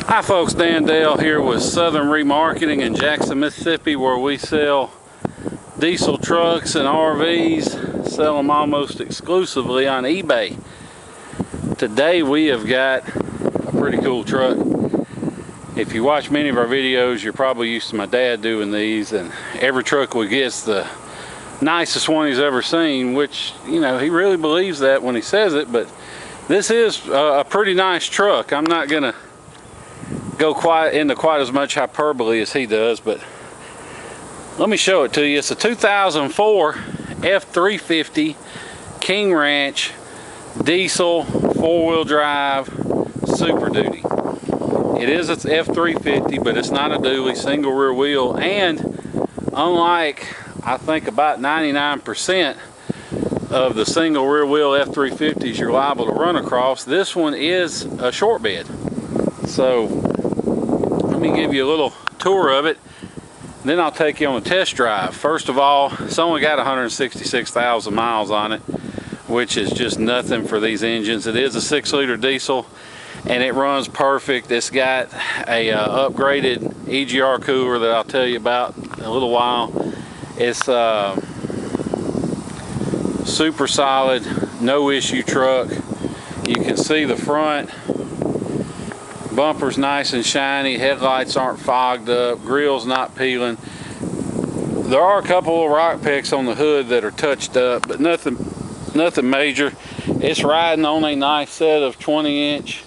Hi folks, Dan Dale here with Southern Remarketing in Jackson, Mississippi, where we sell diesel trucks and RVs, sell them almost exclusively on eBay. Today we have got a pretty cool truck. If you watch many of our videos, you're probably used to my dad doing these, and every truck we get's the nicest one he's ever seen, which, you know, he really believes that when he says it, but this is a pretty nice truck. I'm not gonna go into quite as much hyperbole as he does, but let me show it to you. It's a 2004 F350 King Ranch diesel 4-wheel drive Super Duty. It is its F350, but it's not a dually, single rear wheel, and unlike I think about 99% of the single rear wheel F350s you're liable to run across, this one is a short bed. So let me give you a little tour of it, then I'll take you on a test drive. First of all, it's only got 166,000 miles on it, which is just nothing for these engines. It is a 6-liter diesel and it runs perfect. It's got a upgraded EGR cooler that I'll tell you about in a little while. It's super solid, no issue truck. You can see the front bumper's nice and shiny, headlights aren't fogged up, grill's not peeling. There are a couple of rock picks on the hood that are touched up, but nothing major. It's riding on a nice set of 20-inch,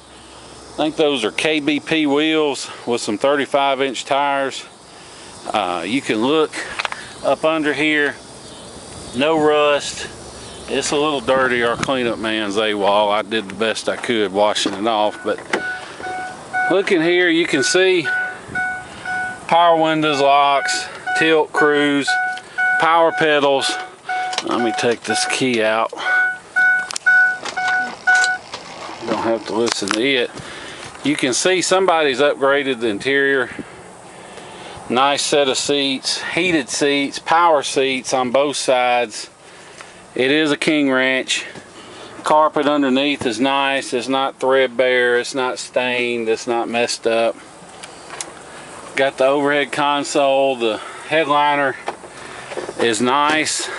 I think those are KBP wheels with some 35-inch tires. You can look up under here, no rust. It's a little dirty. Our cleanup man's AWOL. I did the best I could washing it off, but looking here, you can see power windows, locks, tilt, cruise, power pedals. Let me take this key out. You don't have to listen to it. You can see somebody's upgraded the interior. Nice set of seats, heated seats, power seats on both sides. It is a King Ranch. Carpet underneath is nice. It's not threadbare, it's not stained, it's not messed up. Got the overhead console. The headliner is nice.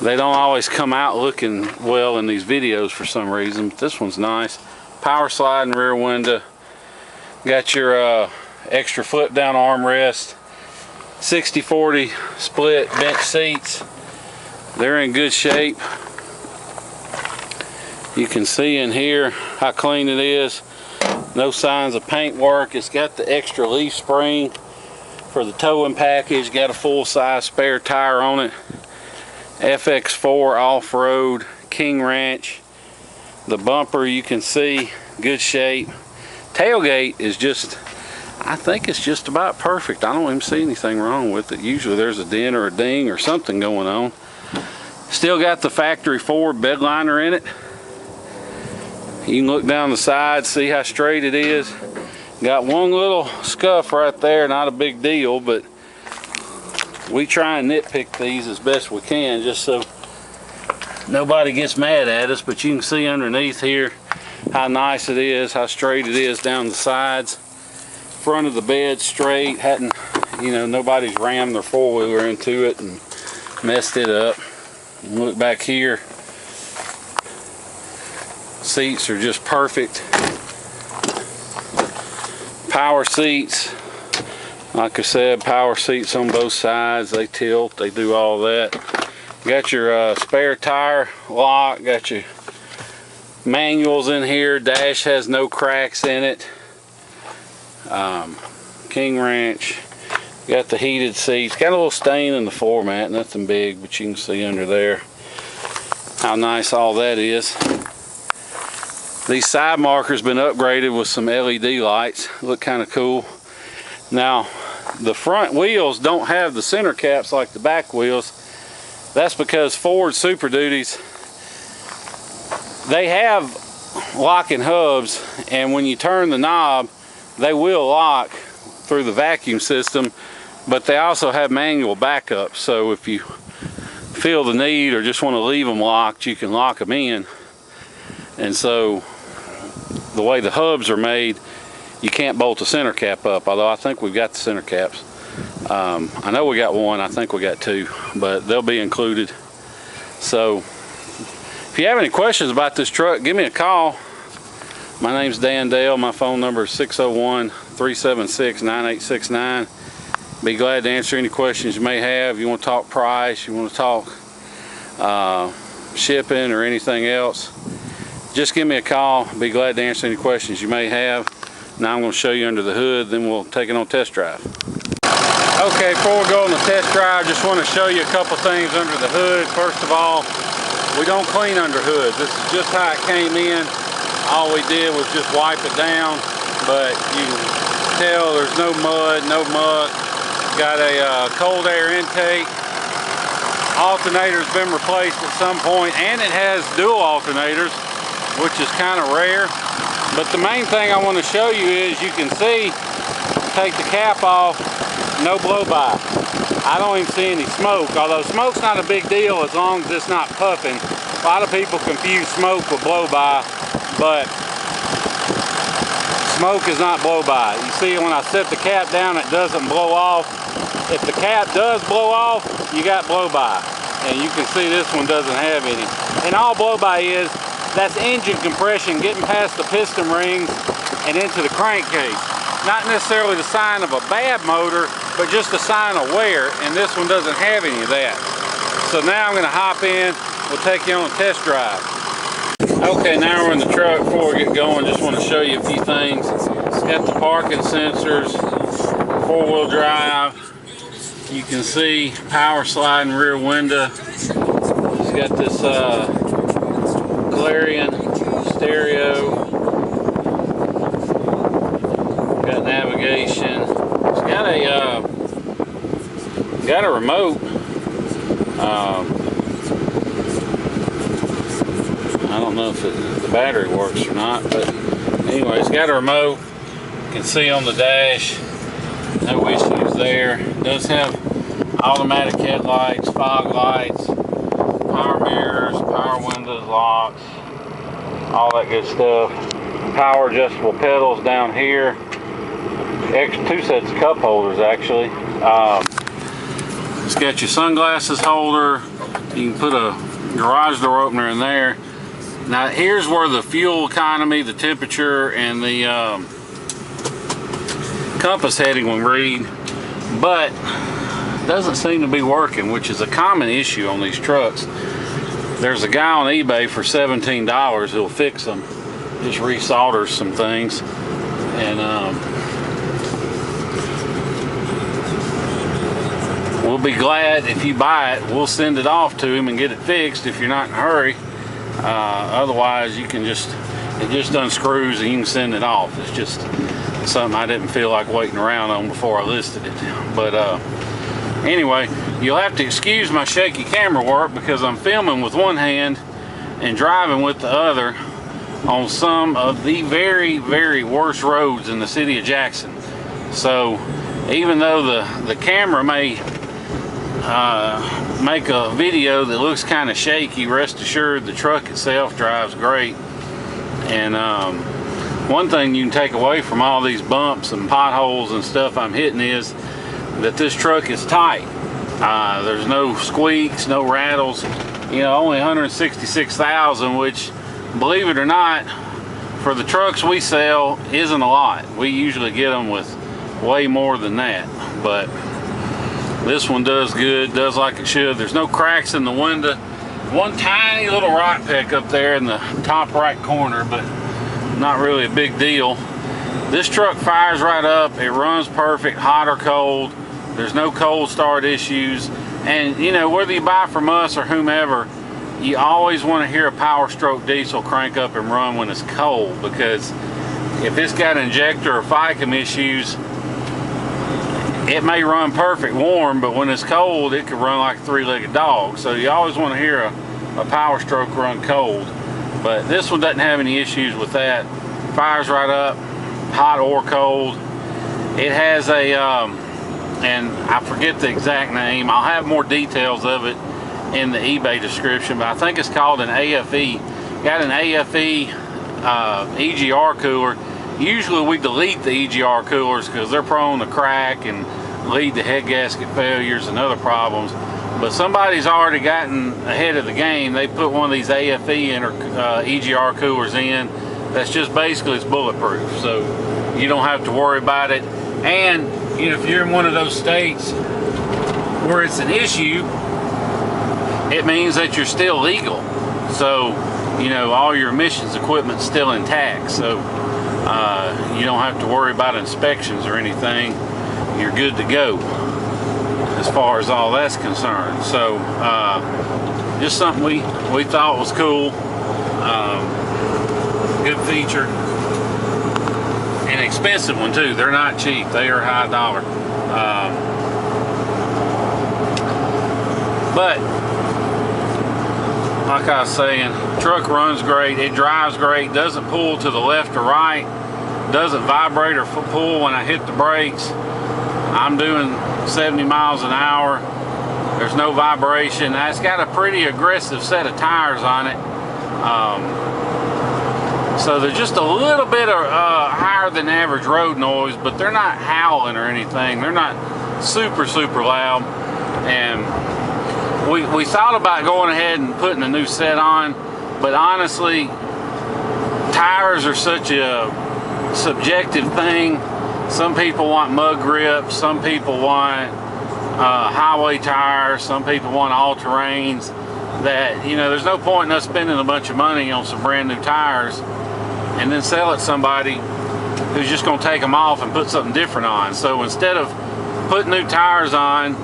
They don't always come out looking well in these videos for some reason, but this one's nice. Power sliding rear window. Got your extra flip down armrest. 60/40 split bench seats. They're in good shape. You can see in here how clean it is. No signs of paint work. It's got the extra leaf spring for the towing package. Got a full-size spare tire on it. FX4 off-road King Ranch. The bumper, you can see, good shape. Tailgate is just, I think it's just about perfect. I don't even see anything wrong with it. Usually there's a dent or a ding or something going on. Still got the factory Ford bed liner in it. You can look down the side, see how straight it is. Got one little scuff right there, not a big deal, but we try and nitpick these as best we can just so nobody gets mad at us. But you can see underneath here how nice it is, how straight it is down the sides. Front of the bed straight, hadn't, you know, nobody's rammed their 4-wheeler into it and messed it up. Look back here, seats are just perfect. Power seats, like I said, power seats on both sides. They tilt, they do all that. Got your spare tire lock, got your manuals in here. Dash has no cracks in it. King Ranch. Got the heated seats. Got a little stain in the floor mat, nothing big, but you can see under there how nice all that is. These side markers been upgraded with some LED lights. Look kind of cool. Now, the front wheels don't have the center caps like the back wheels. That's because Ford Super Duties, they have locking hubs, and when you turn the knob, they will lock through the vacuum system, but they also have manual backup. So if you feel the need or just want to leave them locked, you can lock them in. And so the way the hubs are made, you can't bolt the center cap up, although I think we've got the center caps. I know we got one, I think we got two, but they'll be included. So if you have any questions about this truck, give me a call. My name's Dan Dale. My phone number is 601-376-9869. Be glad to answer any questions you may have. You want to talk price, you want to talk shipping or anything else, just give me a call. Be glad to answer any questions you may have. Now I'm going to show you under the hood, then we'll take it on test drive. Okay, before we go on the test drive, just want to show you a couple things under the hood. First of all, we don't clean under hoods. This is just how it came in. All we did was just wipe it down, but you can tell there's no mud, no muck. Got a cold air intake. Alternator's been replaced at some point, and it has dual alternators, which is kind of rare. But the main thing I want to show you is, you can see, take the cap off, no blow by. I don't even see any smoke, although smoke's not a big deal as long as it's not puffing. A lot of people confuse smoke with blow by, but smoke is not blow by. You see, when I set the cap down, it doesn't blow off. If the cap does blow off, you got blow by. And you can see this one doesn't have any. And all blow by is, that's engine compression getting past the piston rings and into the crankcase. Not necessarily the sign of a bad motor, but just a sign of wear, and this one doesn't have any of that. So now I'm going to hop in, we'll take you on a test drive. Okay, now we're in the truck. Before we get going, just want to show you a few things. It's got the parking sensors, four-wheel drive. You can see power sliding rear window. It's got this Clarion stereo. Got navigation. It's got a remote. I don't know if the battery works or not, but anyway, it's got a remote. You can see on the dash, no issues there. It does have automatic headlights, fog lights, power mirrors, power windows, locks, all that good stuff. Power adjustable pedals down here. Two sets of cup holders, actually. It's got your sunglasses holder. You can put a garage door opener in there. Now here's where the fuel economy, the temperature, and the compass heading will read, but it doesn't seem to be working, which is a common issue on these trucks. There's a guy on eBay for $17 who'll fix them. Just resolders some things, and we'll be glad if you buy it. We'll send it off to him and get it fixed if you're not in a hurry. Otherwise, you can it just unscrews and you can send it off. It's just something I didn't feel like waiting around on before I listed it. But anyway, you'll have to excuse my shaky camera work because I'm filming with one hand and driving with the other on some of the very, very worst roads in the city of Jackson. So even though the camera may make a video that looks kind of shaky, rest assured the truck itself drives great. And one thing you can take away from all these bumps and potholes and stuff I'm hitting is that this truck is tight. There's no squeaks, no rattles. You know, only 166,000, which, believe it or not, for the trucks we sell isn't a lot. We usually get them with way more than that, but this one does good, does like it should. There's no cracks in the window. One tiny little rock peck up there in the top right corner, but not really a big deal. This truck fires right up. It runs perfect, hot or cold. There's no cold start issues. And you know, whether you buy from us or whomever, you always want to hear a Power Stroke diesel crank up and run when it's cold, because if it's got injector or FICM issues, it may run perfect warm, but when it's cold, it can run like a three-legged dog. So you always want to hear a Power Stroke run cold. But this one doesn't have any issues with that. Fires right up, hot or cold. It has a, and I forget the exact name. I'll have more details of it in the eBay description, but I think it's called an AFE. Got an AFE EGR cooler. Usually we delete the EGR coolers because they're prone to crack and lead to head gasket failures and other problems. But somebody's already gotten ahead of the game. They put one of these AFE EGR coolers in. That's just basically, it's bulletproof, so you don't have to worry about it. And you know, if you're in one of those states where it's an issue, it means that you're still legal. So, you know, all your emissions equipment's still intact. So you don't have to worry about inspections or anything. You're good to go as far as all that's concerned. So just something we thought was cool. Good feature. An expensive one too. They're not cheap. They are high dollar. But like I was saying, truck runs great. It drives great. Doesn't pull to the left or right. Doesn't vibrate or pull when I hit the brakes. I'm doing 70 miles an hour. There's no vibration. It's got a pretty aggressive set of tires on it. So they're just a little bit higher than average road noise, but they're not howling or anything. They're not super, super loud. And we thought about going ahead and putting a new set on, but honestly, tires are such a subjective thing. Some people want mud grips, some people want highway tires, some people want all-terrains. That, you know, there's no point in us spending a bunch of money on some brand new tires and then sell it to somebody who's just going to take them off and put something different on. So instead of putting new tires on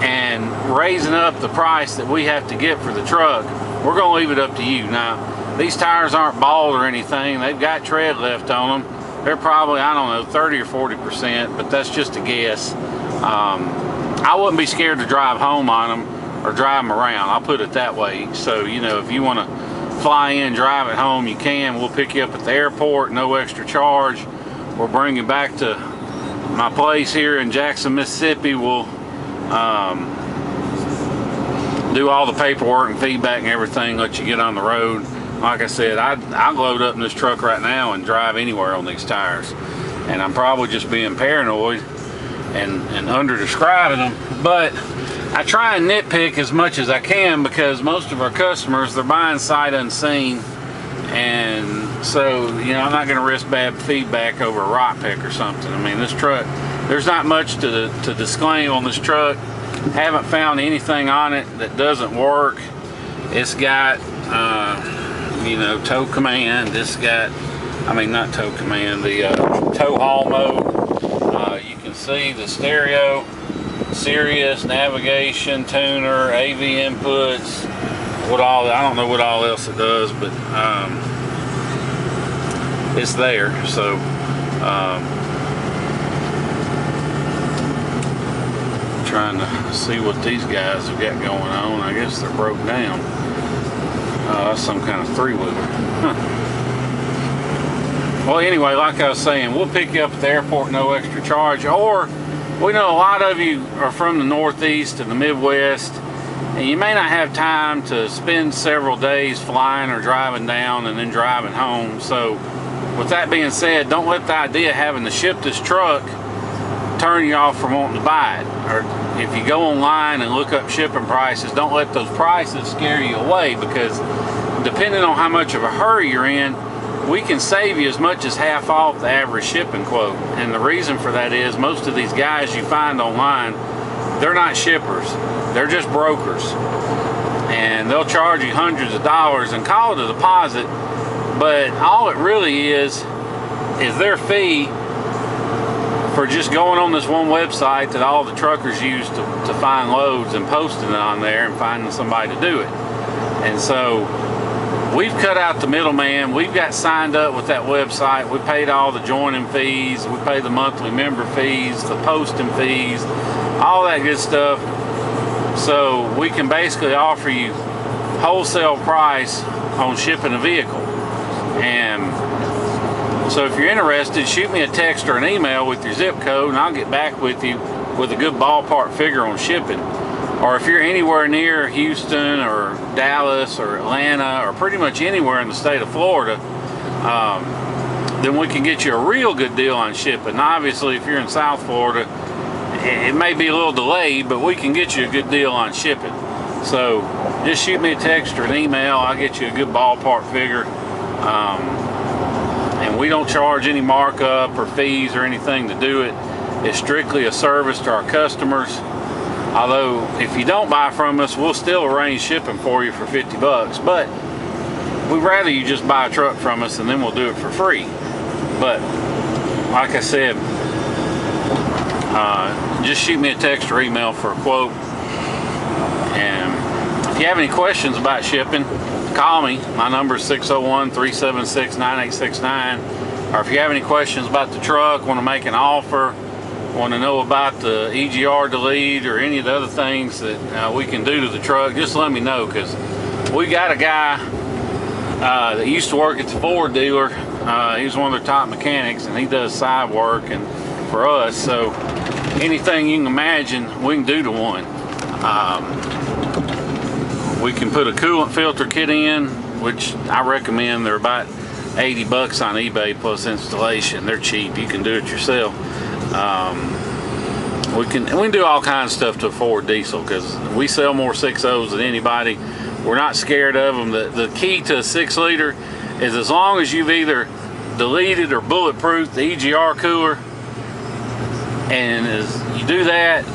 and raising up the price that we have to get for the truck, we're going to leave it up to you. Now, these tires aren't bald or anything. They've got tread left on them. They're probably, I don't know, 30 or 40%, but that's just a guess. I wouldn't be scared to drive home on them or drive them around. I'll put it that way. So, you know, if you want to fly in, drive it home, you can. We'll pick you up at the airport, no extra charge. We'll bring you back to my place here in Jackson, Mississippi. We'll do all the paperwork and feedback and everything, let you get on the road. Like I said, I'd load up in this truck right now and drive anywhere on these tires. And I'm probably just being paranoid and under describing them. But I try and nitpick as much as I can because most of our customers, they're buying sight unseen. And so, you know, I'm not going to risk bad feedback over a rock pick or something. I mean, this truck, there's not much to disclaim on this truck. Haven't found anything on it that doesn't work. It's got, you know, tow command. It's got, I mean, not tow command, the tow haul mode. You can see the stereo, Sirius, navigation, tuner, AV inputs, what all, I don't know what all else it does, but it's there. So trying to see what these guys have got going on. I guess they're broke down. That's some kind of three-wheeler. Huh. Well, anyway, like I was saying, we'll pick you up at the airport, no extra charge. Or, we know a lot of you are from the Northeast and the Midwest, and you may not have time to spend several days flying or driving down and then driving home. So, with that being said, don't let the idea of having to ship this truck turn you off from wanting to buy it. Or if you go online and look up shipping prices, don't let those prices scare you away, because depending on how much of a hurry you're in, we can save you as much as half off the average shipping quote. And the reason for that is most of these guys you find online, they're not shippers, they're just brokers, and they'll charge you hundreds of dollars and call it a deposit, but all it really is their fee for just going on this one website that all the truckers use to find loads and posting it on there and finding somebody to do it. And so we've cut out the middleman. We've got signed up with that website. We paid all the joining fees. We pay the monthly member fees, the posting fees, all that good stuff. So we can basically offer you wholesale price on shipping a vehicle. And so if you're interested, shoot me a text or an email with your zip code, and I'll get back with you with a good ballpark figure on shipping. Or if you're anywhere near Houston or Dallas or Atlanta or pretty much anywhere in the state of Florida, then we can get you a real good deal on shipping. Obviously, if you're in South Florida, it may be a little delayed, but we can get you a good deal on shipping. So just shoot me a text or an email. I'll get you a good ballpark figure. And we don't charge any markup or fees or anything to do it. It's strictly a service to our customers. Although if you don't buy from us, we'll still arrange shipping for you for 50 bucks. But we'd rather you just buy a truck from us and then we'll do it for free. But like I said, just shoot me a text or email for a quote. And if you have any questions about shipping, call me. My number is 601-376-9869. Or if you have any questions about the truck, want to make an offer, want to know about the EGR delete or any of the other things that we can do to the truck, just let me know, because we got a guy that used to work at the Ford dealer. He's one of their top mechanics, and he does side work and for us. So anything you can imagine, we can do to one. We can put a coolant filter kit in, which I recommend. They're about 80 bucks on eBay plus installation. They're cheap. You can do it yourself. We can do all kinds of stuff to a Ford diesel, because we sell more 6.0s than anybody. We're not scared of them. The key to a 6-liter is, as long as you've either deleted or bulletproofed the EGR cooler, and as you do that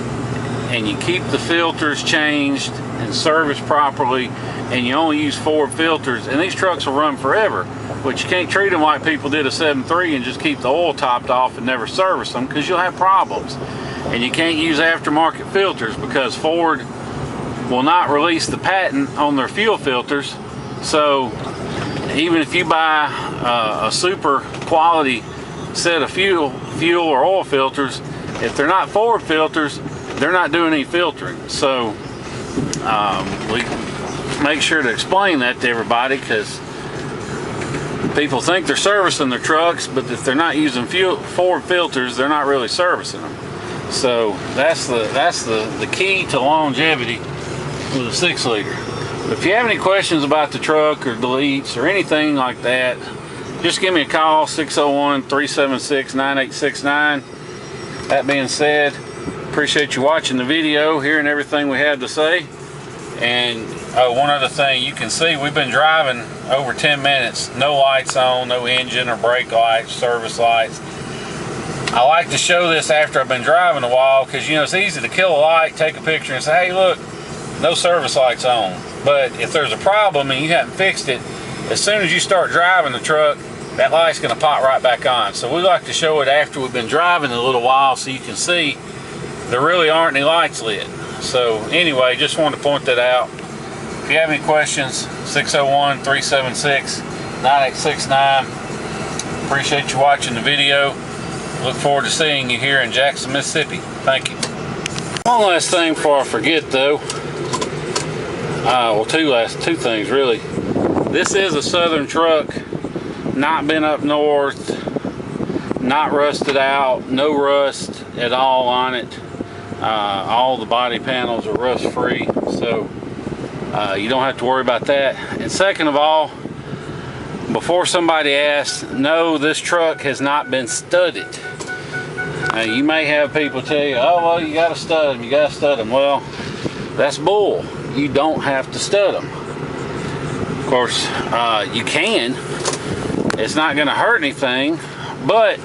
and you keep the filters changed and serviced properly, and you only use Ford filters, and these trucks will run forever. But you can't treat them like people did a 7.3 and just keep the oil topped off and never service them, because you'll have problems. And you can't use aftermarket filters, because Ford will not release the patent on their fuel filters. So even if you buy a super quality set of fuel or oil filters, if they're not Ford filters, they're not doing any filtering. So we make sure to explain that to everybody, because people think they're servicing their trucks, but if they're not using Ford filters, they're not really servicing them. So that's the key to longevity with a 6-liter. But if you have any questions about the truck or deletes or anything like that, just give me a call, 601-376-9869. That being said, appreciate you watching the video, hearing everything we had to say. And one other thing, you can see we've been driving over 10 minutes, no lights on, no engine or brake lights, service lights. I like to show this after I've been driving a while, because you know it's easy to kill a light, take a picture and say, hey look, no service lights on. But if there's a problem and you haven't fixed it, as soon as you start driving the truck, that light's going to pop right back on. So we like to show it after we've been driving a little while, so you can see there really aren't any lights lit. So anyway, just wanted to point that out. If you have any questions, 601-376-9869. Appreciate you watching the video. Look forward to seeing you here in Jackson, Mississippi. Thank you. One last thing before I forget though. Well, two things really. This is a Southern truck, not been up north, not rusted out, no rust at all on it. All the body panels are rust free, so you don't have to worry about that. And second of all, before somebody asks, no, this truck has not been studded. Now, you may have people tell you, oh well, you gotta stud them, you gotta stud them. Well, that's bull. You don't have to stud them. Of course, you can. It's not gonna hurt anything, but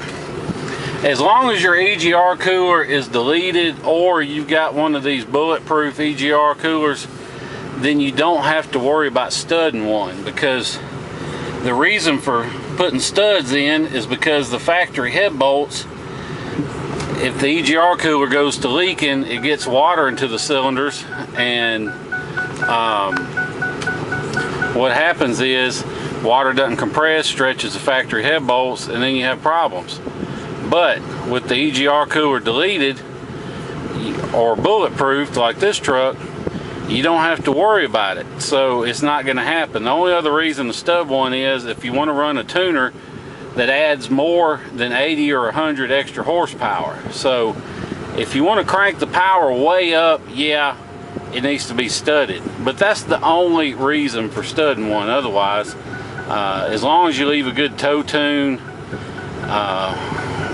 as long as your EGR cooler is deleted, or you've got one of these bulletproof EGR coolers, then you don't have to worry about studding one, because the reason for putting studs in is because the factory head bolts, if the EGR cooler goes to leaking, it gets water into the cylinders, and what happens is water doesn't compress, stretches the factory head bolts, and then you have problems. But with the EGR cooler deleted or bulletproofed like this truck, you don't have to worry about it. So it's not going to happen. The only other reason to stud one is if you want to run a tuner that adds more than 80 or 100 extra horsepower. So if you want to crank the power way up, yeah, it needs to be studded. But that's the only reason for studding one. Otherwise, as long as you leave a good toe tune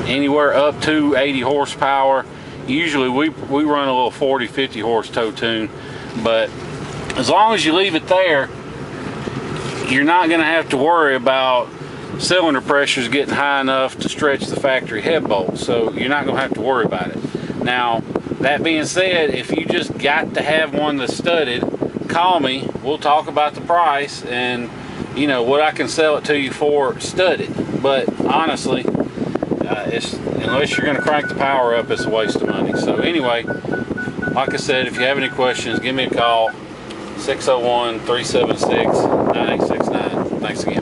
Anywhere up to 80 horsepower. Usually we run a little 40-50 horse tow tune, but as long as you leave it there, you're not going to have to worry about cylinder pressures getting high enough to stretch the factory head bolt, so you're not going to have to worry about it. Now, that being said, if you just got to have one that's studded, call me. We'll talk about the price and, you know, what I can sell it to you for studded. But honestly, unless you're going to crank the power up, it's a waste of money. So anyway, like I said, if you have any questions, give me a call, 601-376-9869. Thanks again.